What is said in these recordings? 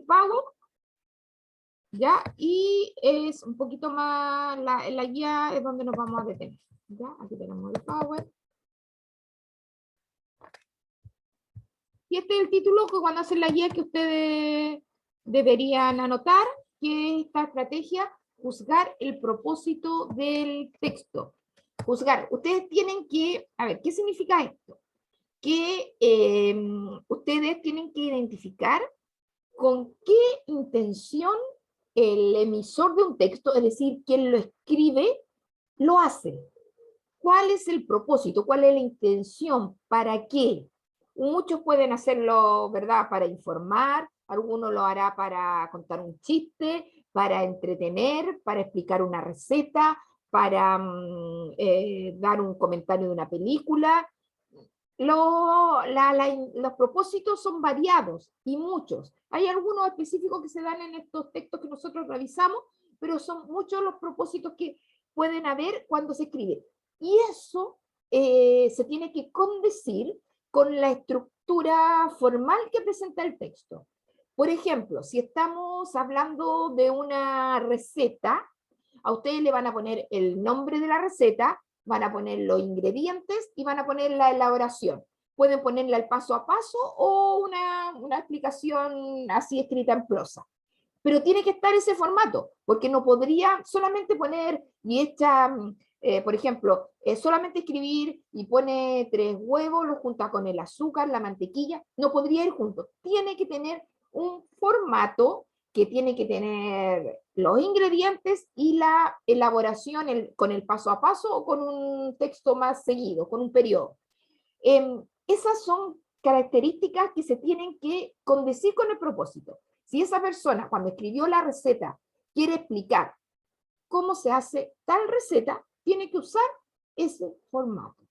Power, ¿ya? Y es un poquito más, la guía es donde nos vamos a detener, ¿ya? Aquí tenemos el Power. Y este es el título que cuando hacen la guía que ustedes deberían anotar, que es esta estrategia, juzgar el propósito del texto. Juzgar. Ustedes tienen que, a ver, ¿qué significa esto? Que ustedes tienen que identificar con qué intención el emisor de un texto, es decir, quien lo escribe, lo hace. ¿Cuál es el propósito? ¿Cuál es la intención? ¿Para qué? Muchos pueden hacerlo, ¿verdad?, para informar, alguno lo hará para contar un chiste, para entretener, para explicar una receta, para dar un comentario de una película. Los propósitos son variados y muchos. Hay algunos específicos que se dan en estos textos que nosotros revisamos, pero son muchos los propósitos que pueden haber cuando se escribe. Y eso se tiene que condecir con la estructura formal que presenta el texto. Por ejemplo, si estamos hablando de una receta, a ustedes le van a poner el nombre de la receta, van a poner los ingredientes y van a poner la elaboración. Pueden ponerle el paso a paso o una explicación así escrita en prosa. Pero tiene que estar ese formato, porque no podría solamente poner y hecha, por ejemplo, solamente escribir y pone 3 huevos, lo junta con el azúcar, la mantequilla, no podría ir juntos. Tiene que tener un formato que tiene que tener los ingredientes y la elaboración con el paso a paso o con un texto más seguido, con un periodo. Esas son características que se tienen que condecir con el propósito. Si esa persona, cuando escribió la receta, quiere explicar cómo se hace tal receta, tiene que usar ese formato.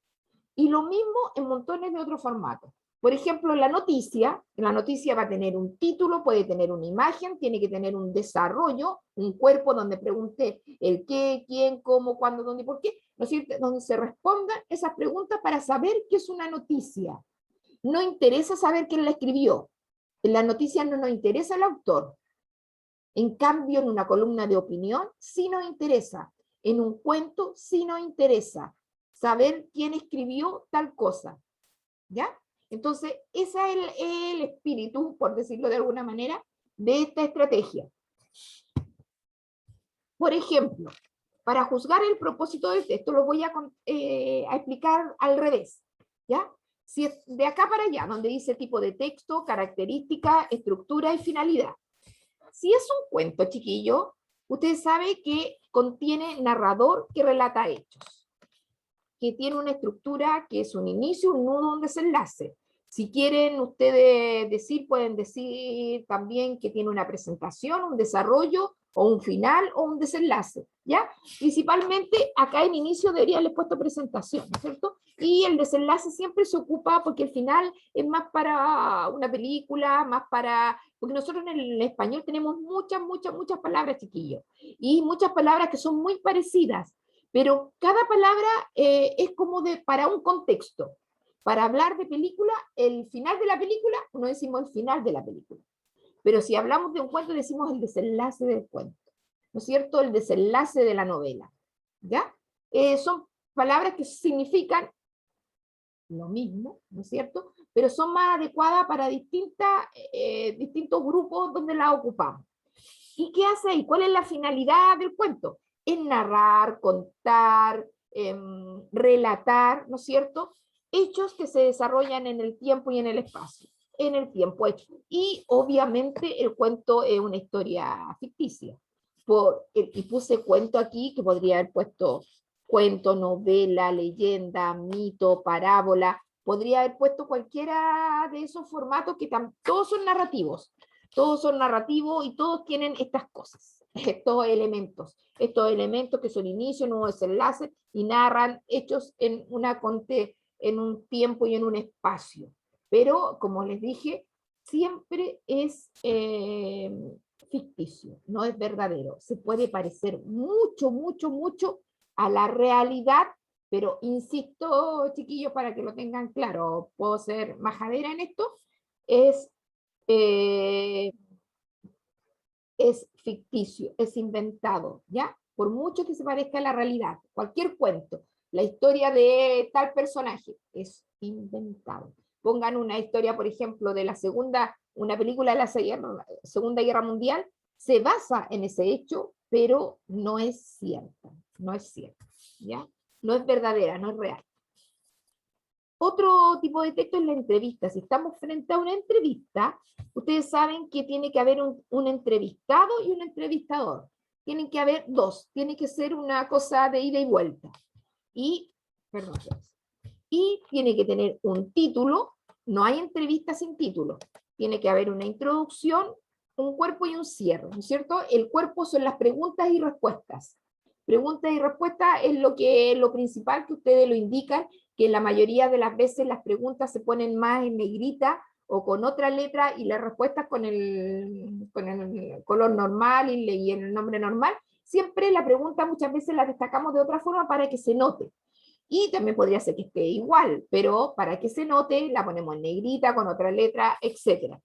Y lo mismo en montones de otros formatos. Por ejemplo, la noticia va a tener un título, puede tener una imagen, tiene que tener un desarrollo, un cuerpo donde pregunte el qué, quién, cómo, cuándo, dónde y por qué, ¿no es cierto? Donde se respondan esas preguntas para saber qué es una noticia. No interesa saber quién la escribió. En la noticia no nos interesa el autor. En cambio, en una columna de opinión sí nos interesa. En un cuento sí nos interesa saber quién escribió tal cosa. ¿Ya? Entonces, ese es el espíritu, por decirlo de alguna manera, de esta estrategia. Por ejemplo, para juzgar el propósito del texto, lo voy a explicar al revés. ¿Ya? Si es de acá para allá, donde dice tipo de texto, característica, estructura y finalidad. Si es un cuento, chiquillo, usted sabe que contiene narrador que relata hechos, que tiene una estructura que es un inicio, un nudo, un desenlace. Si quieren ustedes decir, pueden decir también que tiene una presentación, un desarrollo, o un final, o un desenlace, ¿ya? Principalmente acá en inicio debería haberle puesto presentación, ¿cierto? Y el desenlace siempre se ocupa porque el final es más para una película, más para... Porque nosotros en el español tenemos muchas palabras, chiquillos, y muchas palabras que son muy parecidas, pero cada palabra es como para un contexto. Para hablar de película, el final de la película, no decimos el final de la película. Pero si hablamos de un cuento, decimos el desenlace del cuento. ¿No es cierto? El desenlace de la novela. ¿Ya? Son palabras que significan lo mismo, ¿no es cierto? Pero son más adecuadas para distintos grupos donde las ocupamos. ¿Y qué hace ahí? ¿Cuál es la finalidad del cuento? Es narrar, contar, relatar, ¿no es cierto? Hechos que se desarrollan en el tiempo y en el espacio. En el tiempo hecho. Y obviamente el cuento es una historia ficticia. Y puse cuento aquí, que podría haber puesto cuento, novela, leyenda, mito, parábola. Podría haber puesto cualquiera de esos formatos que todos son narrativos. Todos son narrativos y todos tienen estas cosas, estos elementos que son inicio, nuevo desenlace y narran hechos en un tiempo y en un espacio. Pero, como les dije, siempre es ficticio, no es verdadero. Se puede parecer mucho a la realidad, pero insisto, chiquillos, para que lo tengan claro, puedo ser majadera en esto, es es ficticio, es inventado, ¿ya? Por mucho que se parezca a la realidad, cualquier cuento, la historia de tal personaje es inventado. Pongan una historia, por ejemplo, de la segunda, una película de la Segunda Guerra Mundial, se basa en ese hecho, pero no es cierta, no es cierta, ¿ya? No es verdadera, no es real. Otro tipo de texto es la entrevista. Si estamos frente a una entrevista, ustedes saben que tiene que haber un entrevistado y un entrevistador. Tienen que haber dos, tiene que ser una cosa de ida y vuelta. Y, perdón, y tiene que tener un título, no hay entrevista sin título. Tiene que haber una introducción, un cuerpo y un cierre, ¿no es cierto? El cuerpo son las preguntas y respuestas. Preguntas y respuestas es lo principal que ustedes lo indican, que la mayoría de las veces las preguntas se ponen más en negrita o con otra letra y las respuestas con el color normal y el nombre normal. Siempre la pregunta muchas veces la destacamos de otra forma para que se note. Y también podría ser que esté igual, pero para que se note la ponemos en negrita, con otra letra, etc.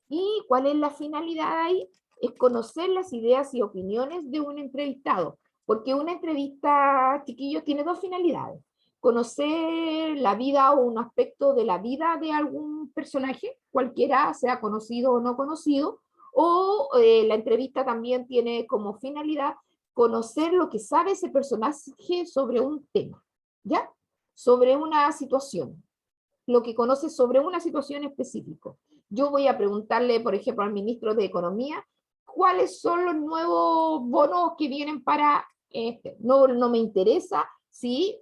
¿Y cuál es la finalidad ahí? Es conocer las ideas y opiniones de un entrevistado, porque una entrevista, chiquillos, tiene dos finalidades. Conocer la vida o un aspecto de la vida de algún personaje, cualquiera, sea conocido o no conocido, o la entrevista también tiene como finalidad conocer lo que sabe ese personaje sobre un tema, ¿ya? Sobre una situación, lo que conoce sobre una situación específica. Yo voy a preguntarle, por ejemplo, al ministro de Economía, ¿cuáles son los nuevos bonos que vienen para este? No, no me interesa si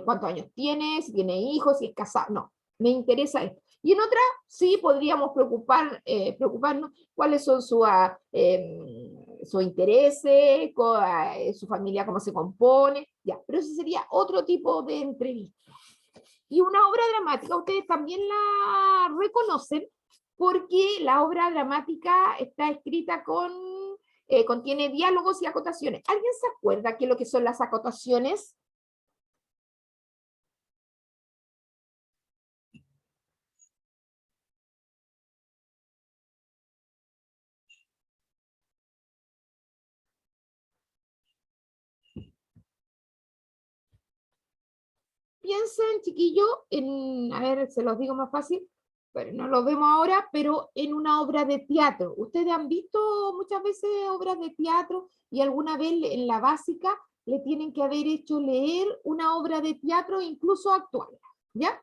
cuántos años tiene, si tiene hijos, si es casado, no, me interesa esto. Y en otra, sí podríamos preocuparnos cuáles son sus intereses, su familia, cómo se compone, ya, pero ese sería otro tipo de entrevista. Y una obra dramática, ustedes también la reconocen porque la obra dramática está escrita contiene diálogos y acotaciones. ¿Alguien se acuerda qué es lo que son las acotaciones? Piensen, chiquillo, a ver, se los digo más fácil, pero no lo vemos ahora, pero en una obra de teatro. Ustedes han visto muchas veces obras de teatro y alguna vez en la básica le tienen que haber hecho leer una obra de teatro, incluso actual, ¿ya?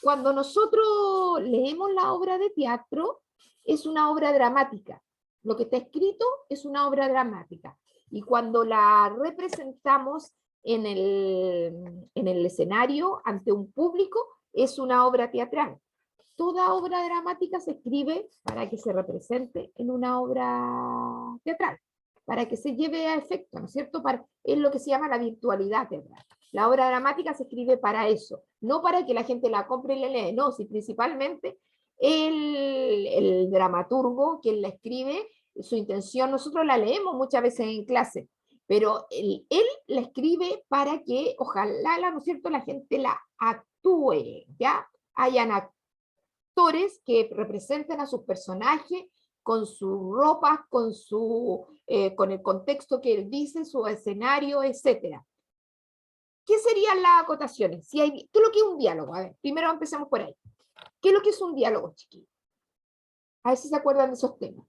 Cuando nosotros leemos la obra de teatro, es una obra dramática. Lo que está escrito es una obra dramática. Y cuando la representamos en el escenario, ante un público, es una obra teatral. Toda obra dramática se escribe para que se represente en una obra teatral, para que se lleve a efecto, ¿no es cierto? Es lo que se llama la virtualidad teatral. La obra dramática se escribe para eso, no para que la gente la compre y la lee, no, si principalmente el dramaturgo, quien la escribe, su intención, nosotros la leemos muchas veces en clase, pero él la escribe para que ojalá, ¿no es cierto?, la gente la actúe, ¿ya? Hayan actores que representen a sus personajes con sus ropas, con el contexto que él dice, su escenario, etc. ¿Qué serían las acotaciones? ¿Qué es lo que es un diálogo? A ver, primero empecemos por ahí. ¿Qué es lo que es un diálogo, chiquillos? A ver si se acuerdan de esos temas.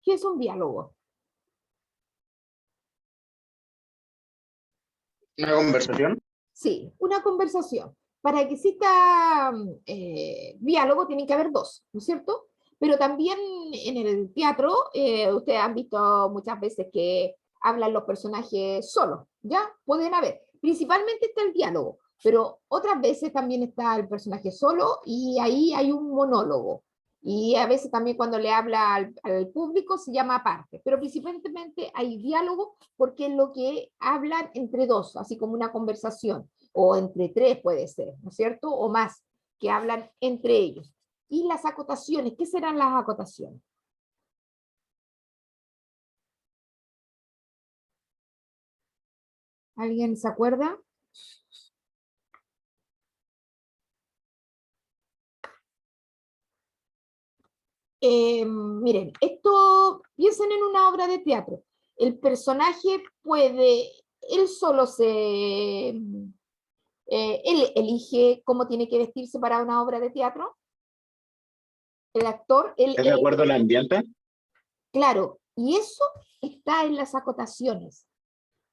¿Qué es un diálogo? ¿Una conversación? Sí, una conversación. Para que exista diálogo tienen que haber dos, ¿no es cierto? Pero también en el teatro, ustedes han visto muchas veces que hablan los personajes solos, ¿ya? Pueden haber. Principalmente está el diálogo, pero otras veces también está el personaje solo y ahí hay un monólogo. Y a veces también cuando le habla al público se llama aparte, pero principalmente hay diálogo porque es lo que hablan entre dos, así como una conversación, o entre tres puede ser, ¿no es cierto? O más, que hablan entre ellos. Y las acotaciones, ¿qué serán las acotaciones? ¿Alguien se acuerda? Miren, esto, piensen en una obra de teatro. El personaje puede, él solo él elige cómo tiene que vestirse para una obra de teatro. El actor, ¿Es de acuerdo al ambiente? claro, y eso está en las acotaciones.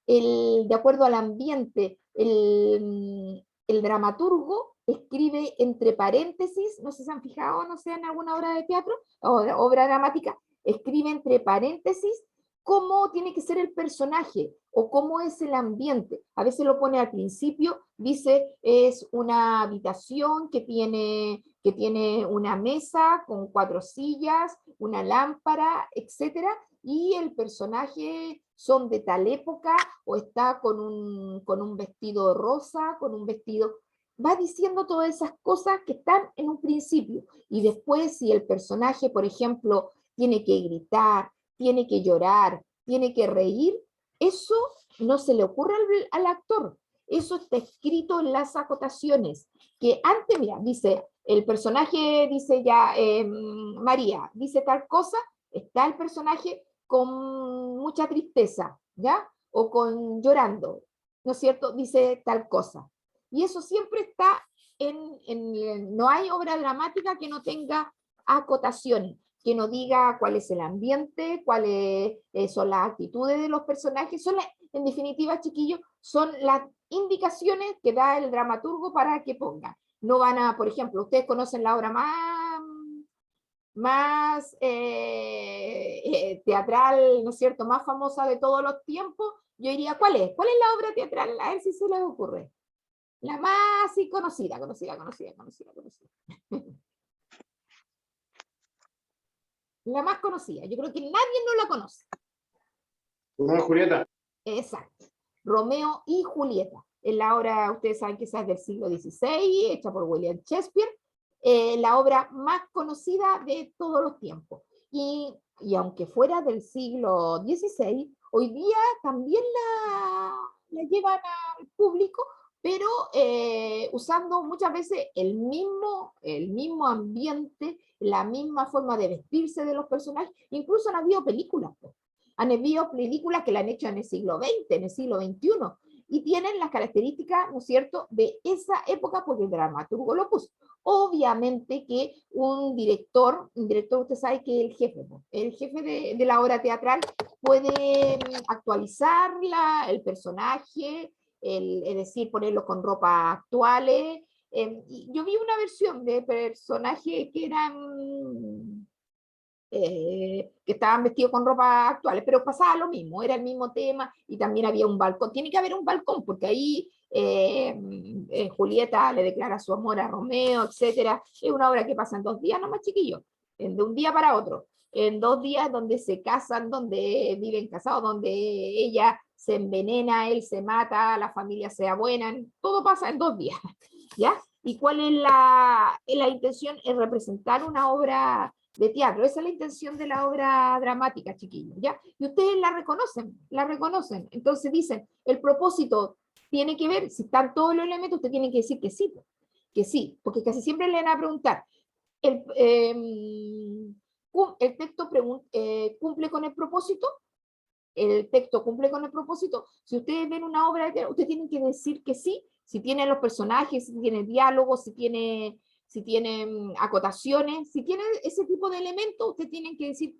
De acuerdo al ambiente, el dramaturgo escribe entre paréntesis, no sé si se han fijado, no sé, en alguna obra de teatro o obra dramática, escribe entre paréntesis cómo tiene que ser el personaje o cómo es el ambiente. A veces lo pone al principio, dice es una habitación que tiene una mesa con 4 sillas, una lámpara, etcétera, y el personaje son de tal época o está con un vestido rosa, con un vestido... Va diciendo todas esas cosas que están en un principio. Y después si el personaje, por ejemplo, tiene que gritar, tiene que llorar, tiene que reír, eso no se le ocurre al actor. Eso está escrito en las acotaciones. Que antes, mira, dice, el personaje dice ya, María, dice tal cosa, está el personaje con mucha tristeza, ¿ya? O con llorando, ¿no es cierto? Dice tal cosa. Y eso siempre está no hay obra dramática que no tenga acotaciones, que no diga cuál es el ambiente, cuáles son las actitudes de los personajes, en definitiva, chiquillos, son las indicaciones que da el dramaturgo para que ponga. No van a, por ejemplo, ustedes conocen la obra más teatral, ¿no es cierto?, más famosa de todos los tiempos, yo diría, ¿cuál es? ¿Cuál es la obra teatral? A ver si se les ocurre. La más conocida. La más conocida. Yo creo que nadie no la conoce. Romeo y Julieta. Exacto. Romeo y Julieta. Es la obra, ustedes saben que esa es del siglo XVI, hecha por William Shakespeare, la obra más conocida de todos los tiempos. Y aunque fuera del siglo XVI, hoy día también la llevan al público, pero usando muchas veces el mismo ambiente, la misma forma de vestirse de los personajes. Incluso han habido películas, han habido películas que la han hecho en el siglo XX, en el siglo XXI, y tienen las características, ¿no es cierto?, de esa época porque el dramaturgo lo puso. Obviamente que un director usted sabe que es el jefe de la obra teatral puede actualizarla, el personaje, es decir, ponerlo con ropa actuales. Yo vi una versión de personajes que eran que estaban vestidos con ropa actuales, pero pasaba lo mismo, era el mismo tema y también había un balcón. Tiene que haber un balcón porque ahí Julieta le declara su amor a Romeo, etcétera. Es una obra que pasa en 2 días nomás, chiquillos, de un día para otro, en 2 días donde se casan, donde viven casados, donde ella se envenena, él se mata, la familia se abuenan, todo pasa en 2 días, ¿ya? ¿Y cuál es la intención? Es representar una obra de teatro. Esa es la intención de la obra dramática, chiquillos, ¿ya? Y ustedes la reconocen. Entonces dicen, el propósito tiene que ver, si están todos los elementos, usted tiene que decir que sí, porque casi siempre le van a preguntar, ¿el, el texto cumple con el propósito? El texto cumple con el propósito. Si ustedes ven una obra de teatro, ustedes tienen que decir que sí, si tiene los personajes, si tiene diálogos, si tiene acotaciones, si tiene ese tipo de elementos, ustedes tienen que decir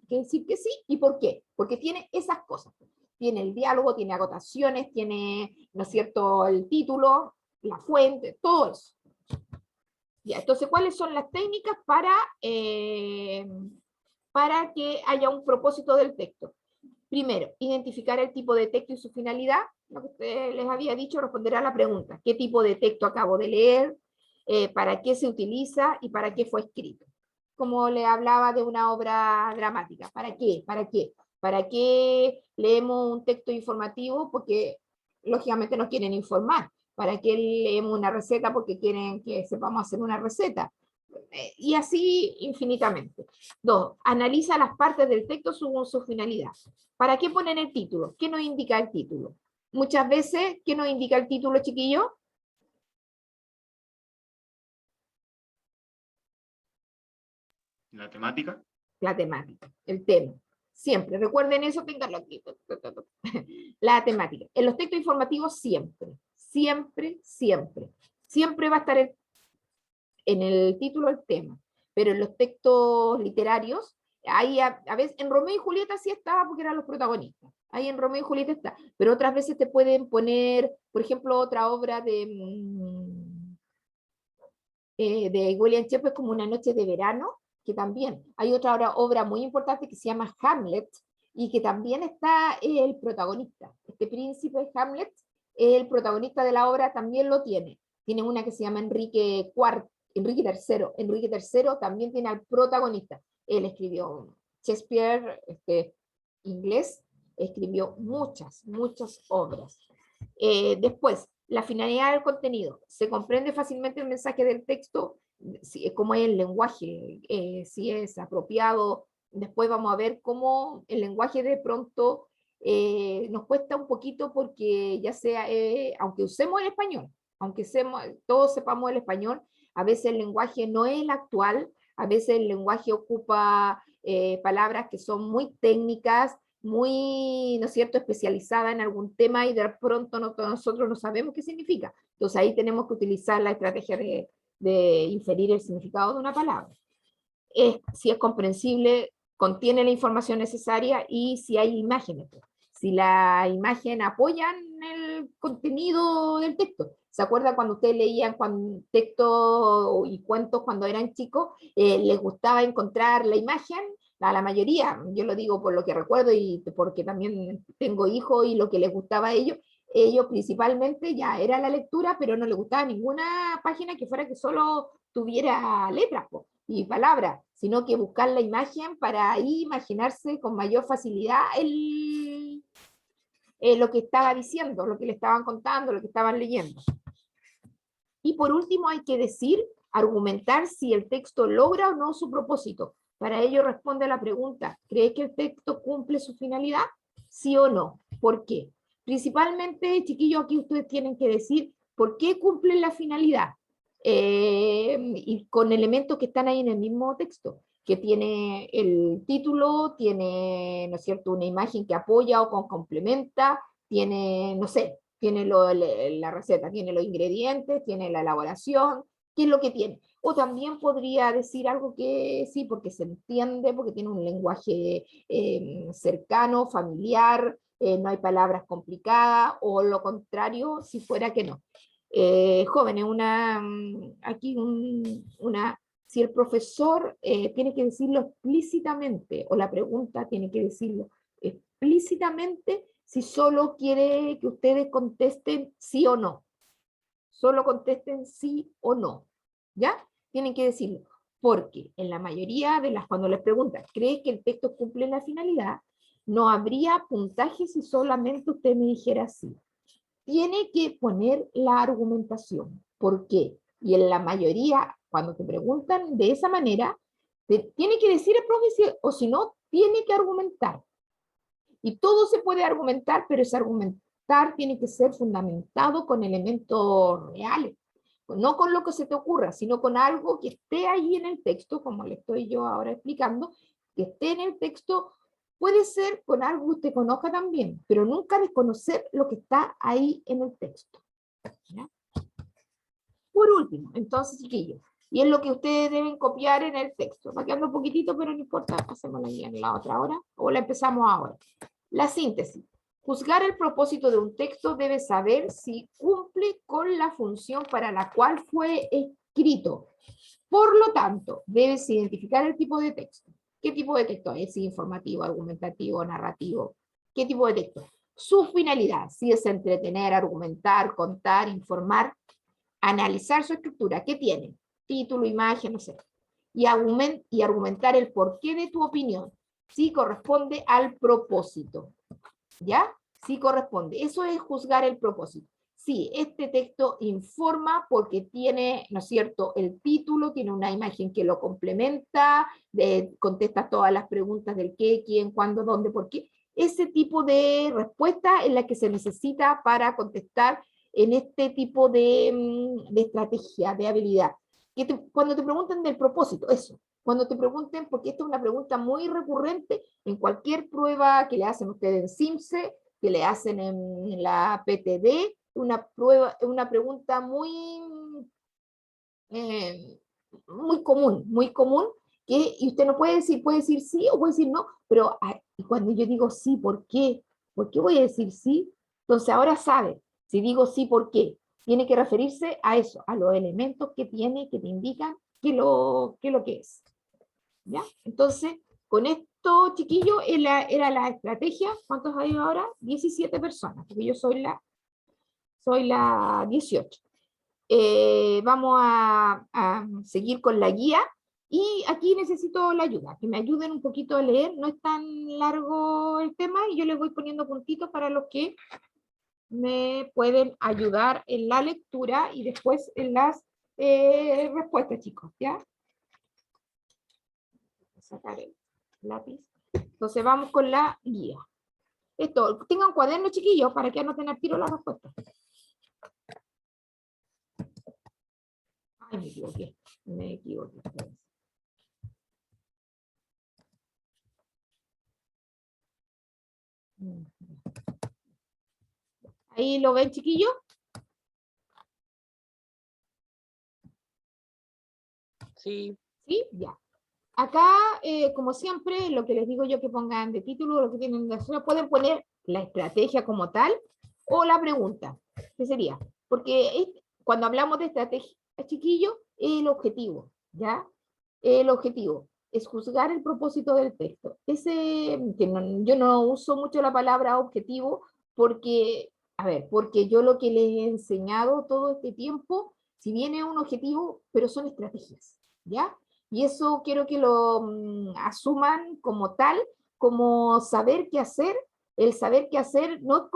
que sí. ¿Y por qué? Porque tiene esas cosas. Tiene el diálogo, tiene acotaciones, tiene, ¿no es cierto?, el título, la fuente, todo eso. Ya, entonces, ¿cuáles son las técnicas para que haya un propósito del texto? Primero, identificar el tipo de texto y su finalidad. Lo que usted les había dicho, responder a la pregunta. ¿Qué tipo de texto acabo de leer? ¿Para qué se utiliza? ¿Y para qué fue escrito? Como le hablaba de una obra dramática. ¿Para qué? ¿Para qué? ¿Para qué leemos un texto informativo? Porque lógicamente nos quieren informar. ¿Para qué leemos una receta? Porque quieren que sepamos hacer una receta. Y así infinitamente. 2. Analiza las partes del texto según su finalidad. ¿Para qué poner el título? ¿Qué nos indica el título? muchas veces, ¿qué nos indica el título, chiquillo? La temática. La temática, el tema. Siempre, recuerden eso, ténganlo aquí. La temática. En los textos informativos siempre, siempre, siempre. Siempre va a estar en el título el tema. Pero en los textos literarios, ahí a veces, en Romeo y Julieta sí estaba porque eran los protagonistas. Ahí en Romeo y Julieta está. Pero otras veces te pueden poner, por ejemplo, otra obra de William Shakespeare como Una noche de verano, que también hay otra obra muy importante que se llama Hamlet, y que también está el protagonista. Este príncipe Hamlet, el protagonista de la obra también lo tiene. Tiene una que se llama Enrique III. Enrique III también tiene al protagonista. Él escribió Shakespeare, inglés, escribió muchas, muchas obras. Después, la finalidad del contenido. Se comprende fácilmente el mensaje del texto, cómo es el lenguaje, si es apropiado. Después vamos a ver cómo el lenguaje de pronto nos cuesta un poquito porque ya sea, aunque usemos el español, aunque todos sepamos el español, a veces el lenguaje no es el actual, a veces el lenguaje ocupa palabras que son muy técnicas, muy, ¿no es cierto?, especializada en algún tema y de pronto nosotros no sabemos qué significa. Entonces ahí tenemos que utilizar la estrategia de inferir el significado de una palabra. Si es comprensible, contiene la información necesaria y si hay imágenes. Si la imagen apoya el contenido del texto. ¿Se acuerda cuando ustedes leían textos y cuentos cuando eran chicos? Les gustaba encontrar la imagen. A la mayoría, yo lo digo por lo que recuerdo y porque también tengo hijos y lo que les gustaba a ellos principalmente ya era la lectura, pero no les gustaba ninguna página que fuera que solo tuviera letras y palabras, sino que buscar la imagen para ahí imaginarse con mayor facilidad lo que estaba diciendo, lo que le estaban contando, lo que estaban leyendo. Y por último hay que argumentar si el texto logra o no su propósito. Para ello responde a la pregunta, ¿cree que el texto cumple su finalidad? ¿Sí o no? ¿Por qué? Principalmente, chiquillos, aquí ustedes tienen que decir por qué cumplen la finalidad. Y con elementos que están ahí en el mismo texto, que tiene el título, tiene, ¿no es cierto?, una imagen que apoya o complementa, tiene, no sé, tiene la receta, tiene los ingredientes, tiene la elaboración, ¿qué es lo que tiene? O también podría decir algo que sí, porque se entiende, porque tiene un lenguaje cercano, familiar, no hay palabras complicadas, o lo contrario, si fuera que no. Jóvenes, si el profesor tiene que decirlo explícitamente, o la pregunta tiene que decirlo explícitamente, si solo quiere que ustedes contesten sí o no. Solo contesten sí o no. ¿Ya? Tienen que decirlo. Porque en la mayoría de cuando les preguntan, ¿crees que el texto cumple la finalidad? No habría puntaje si solamente usted me dijera sí. Tiene que poner la argumentación. ¿Por qué? Y en la mayoría, cuando te preguntan de esa manera, tiene que decir el profe, o si no, tiene que argumentar. Y todo se puede argumentar, pero ese argumentar tiene que ser fundamentado con elementos reales. No con lo que se te ocurra, sino con algo que esté ahí en el texto, como le estoy yo ahora explicando, que esté en el texto. Puede ser con algo que usted conozca también, pero nunca desconocer lo que está ahí en el texto. ¿Ya? Por último, entonces, chiquillos, y es lo que ustedes deben copiar en el texto. Va quedando un poquitito, pero no importa, hacémosla ya en la otra hora, o la empezamos ahora. La síntesis. Juzgar el propósito de un texto debe saber si cumple con la función para la cual fue escrito. Por lo tanto, debes identificar el tipo de texto. ¿Qué tipo de texto es? Informativo, argumentativo, narrativo. ¿Qué tipo de texto? Su finalidad, si es entretener, argumentar, contar, informar, analizar su estructura. ¿Qué tiene? Título, imagen, no sé. Y argumentar el porqué de tu opinión. Si corresponde al propósito. ¿Ya? Sí corresponde. Eso es juzgar el propósito. Sí, este texto informa porque tiene, ¿no es cierto?, el título, tiene una imagen que lo complementa, contesta todas las preguntas del qué, quién, cuándo, dónde, por qué. ese tipo de respuesta es la que se necesita para contestar en este tipo de estrategia, de habilidad. Cuando te pregunten del propósito, eso. Cuando te pregunten, porque esta es una pregunta muy recurrente en cualquier prueba que le hacen ustedes en CIMSE, que le hacen en la PTD, una pregunta muy común, y usted no puede decir sí o puede decir no, pero y cuando yo digo sí, ¿por qué? ¿Por qué voy a decir sí? Entonces ahora sabe, si digo sí, ¿por qué? Tiene que referirse a eso, a los elementos que tiene, que te indican qué lo que es. ¿Ya? Entonces, con esto, chiquillos, era la estrategia. ¿Cuántos hay ahora? 17 personas, porque yo soy la 18. Vamos a seguir con la guía y aquí necesito la ayuda, que me ayuden un poquito a leer, no es tan largo el tema y yo les voy poniendo puntitos para los que me pueden ayudar en la lectura y después en las respuestas, chicos, ¿ya? Voy a sacar el lápiz. Entonces vamos con la guía. Esto, tengan un cuaderno, chiquillos, para que anoten al tiro la respuesta. Ay, me equivoqué. Ahí lo ven, chiquillos. Sí. ¿Sí? Ya. Acá, como siempre, lo que les digo yo que pongan de título, lo que tienen de hacer, pueden poner la estrategia como tal o la pregunta. ¿Qué sería? Porque cuando hablamos de estrategia, chiquillo, el objetivo, ¿ya? El objetivo es juzgar el propósito del texto. Yo no uso mucho la palabra objetivo porque, porque yo lo que les he enseñado todo este tiempo, si bien es un objetivo, pero son estrategias, ¿ya? Y eso quiero que lo asuman como tal, como saber qué hacer. El saber qué hacer no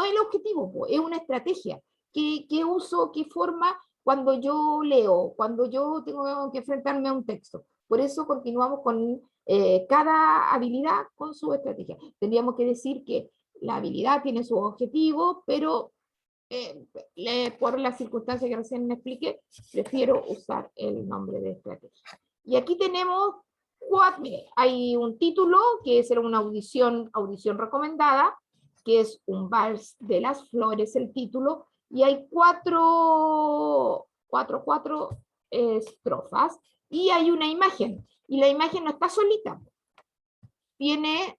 es el objetivo, es una estrategia. ¿Qué uso, qué forma cuando yo leo, cuando yo tengo que enfrentarme a un texto? Por eso continuamos con cada habilidad con su estrategia. Tendríamos que decir que la habilidad tiene su objetivo, pero por las circunstancias que recién me expliqué, prefiero usar el nombre de estrategia. Y aquí tenemos mire, hay un título que es una audición recomendada, que es un vals de las flores, el título, y hay cuatro estrofas, y hay una imagen, y la imagen no está solita. Tiene,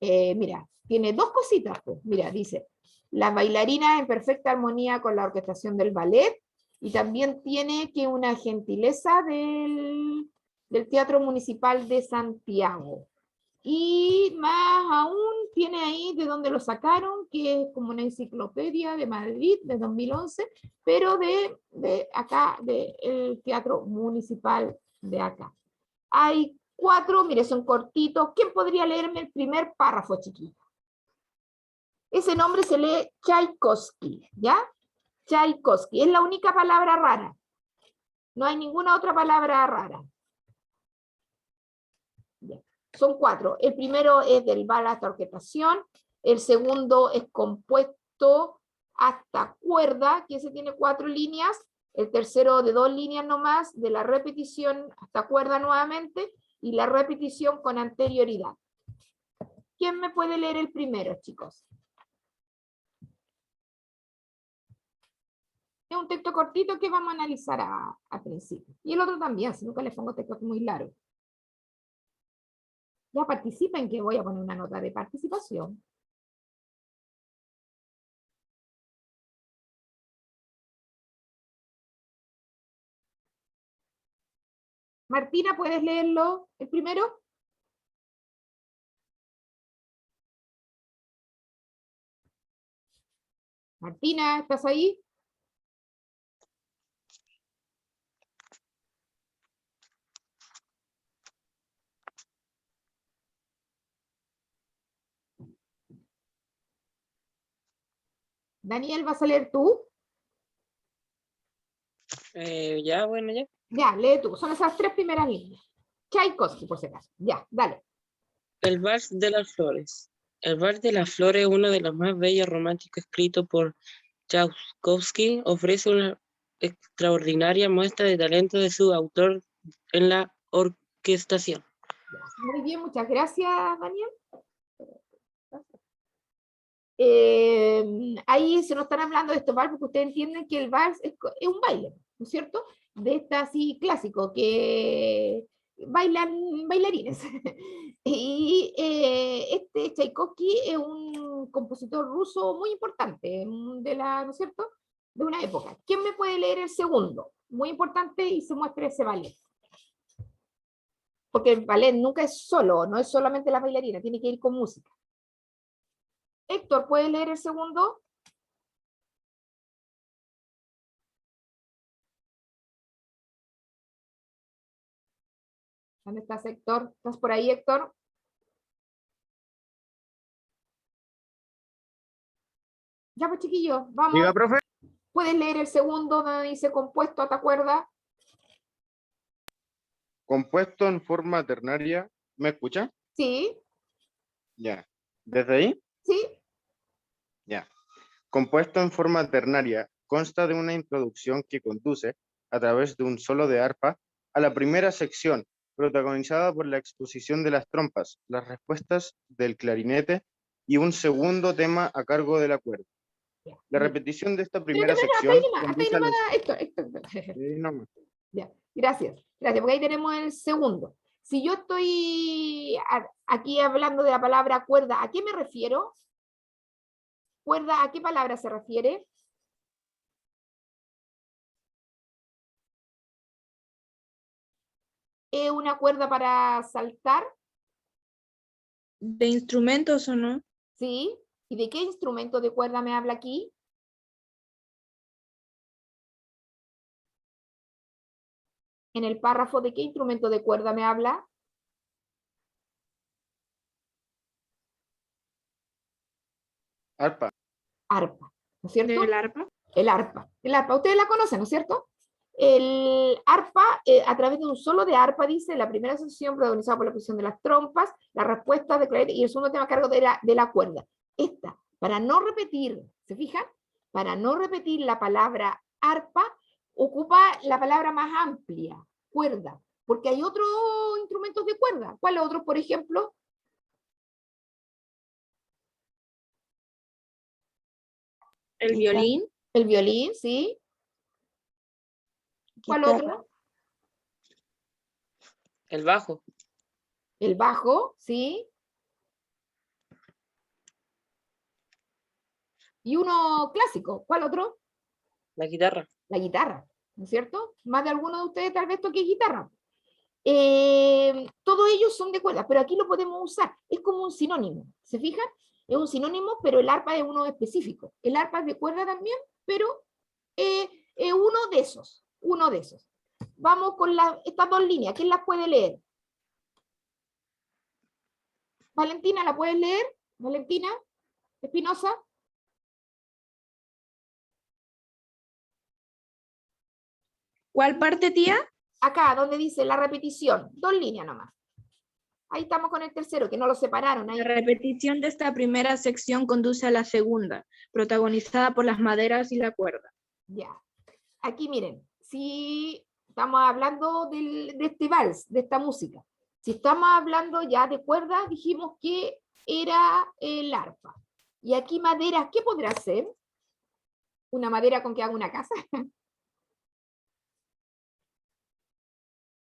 mira, tiene dos cositas, pues. Mira, dice, las bailarinas en perfecta armonía con la orquestación del ballet, y también tiene que una gentileza del Teatro Municipal de Santiago. Y más aún tiene ahí de dónde lo sacaron, que es como una enciclopedia de Madrid de 2011, pero de acá, del Teatro Municipal de acá. Hay cuatro, mire, son cortitos. ¿Quién podría leerme el primer párrafo, chiquito? Ese nombre se lee Tchaikovsky, ¿ya? Tchaikovsky, es la única palabra rara. No hay ninguna otra palabra rara. Ya. Son cuatro. El primero es del bal hasta orquestación. El segundo es compuesto hasta cuerda, que ese tiene 4 líneas. El tercero de 2 líneas nomás, de la repetición hasta cuerda nuevamente, y la repetición con anterioridad. ¿Quién me puede leer el primero, chicos? Es un texto cortito que vamos a analizar al principio. Y el otro también, si nunca les pongo textos muy largos. Ya participen, que voy a poner una nota de participación. Martina, ¿puedes leerlo el primero? Martina, ¿estás ahí? Daniel, ¿vas a leer tú? Ya, bueno, ya. Ya, lee tú. Son esas 3 primeras líneas. Tchaikovsky, por si acaso. Ya, dale. El Vals de las Flores. El Vals de las Flores es uno de los más bellos románticos escrito por Tchaikovsky. Ofrece una extraordinaria muestra de talento de su autor en la orquestación. Muy bien, muchas gracias, Daniel. Ahí se nos están hablando de estos vals, porque ustedes entienden que el vals es un baile, ¿no es cierto? De esta así clásico, que bailan bailarines. Y este Tchaikovsky es un compositor ruso muy importante, de la, ¿no es cierto?, de una época. ¿Quién me puede leer el segundo? Muy importante, y se muestra ese ballet. Porque el ballet nunca es solo, no es solamente la bailarina, tiene que ir con música. Héctor, ¿puede leer el segundo? ¿Dónde estás, Héctor? ¿Estás por ahí, Héctor? Ya, pues, chiquillos, vamos. Diga, profe. ¿Puedes leer el segundo donde dice compuesto, te acuerdas? Compuesto en forma ternaria. ¿Me escucha? Sí, Ya. ¿Desde ahí? sí. Ya. Compuesto en forma ternaria, consta de una introducción que conduce, a través de un solo de arpa, a la primera sección, protagonizada por la exposición de las trompas, las respuestas del clarinete y un segundo tema a cargo de la cuerda. La repetición de esta primera sección Hasta ahí conduce a nomás, la... Héctor. Sí, no. Ya, gracias, porque ahí tenemos el segundo. Si yo estoy aquí hablando de la palabra cuerda, ¿a qué me refiero? ¿Cuerda a qué palabra se refiere? ¿Es una cuerda para saltar? ¿De instrumentos o no? ¿Sí? ¿Y de qué instrumento de cuerda me habla aquí? En el párrafo, ¿de qué instrumento de cuerda me habla? Arpa. Arpa, ¿no es cierto? ¿Del arpa? El arpa. El arpa, ustedes la conocen, ¿no es cierto? El arpa, a través de un solo de arpa, dice, la primera sección protagonizada por la posición de las trompas, la respuesta de clarinete y el segundo tema a cargo de la cuerda. Esta, para no repetir, ¿se fijan? Para no repetir la palabra arpa, ocupa la palabra más amplia, cuerda, porque hay otros instrumentos de cuerda. ¿Cuál otro, por ejemplo? ¿El violín? El violín, ¿sí? ¿Cuál Guitarra. otro? El bajo. El bajo, ¿sí? Y uno clásico, ¿cuál otro? La guitarra. La guitarra, ¿no es cierto? Más de alguno de ustedes tal vez toque guitarra. Todos ellos son de cuerda, pero aquí lo podemos usar. Es como un sinónimo, ¿se fijan? Es un sinónimo, pero el arpa es uno específico. El arpa es de cuerda también, pero es uno de esos. Uno de esos. Vamos con estas dos líneas. ¿Quién las puede leer? Valentina, ¿la puedes leer? Valentina Espinosa. ¿Cuál parte, tía? Acá, donde dice la repetición. Dos líneas nomás. Ahí estamos con el tercero, que no lo separaron. Ahí. La repetición de esta primera sección conduce a la segunda, protagonizada por las maderas y la cuerda. Ya. Aquí miren, si estamos hablando de este vals, de esta música. Si estamos hablando ya de cuerdas, dijimos que era el arpa. Y aquí maderas, ¿qué podrá ser? ¿Una madera con que haga una casa?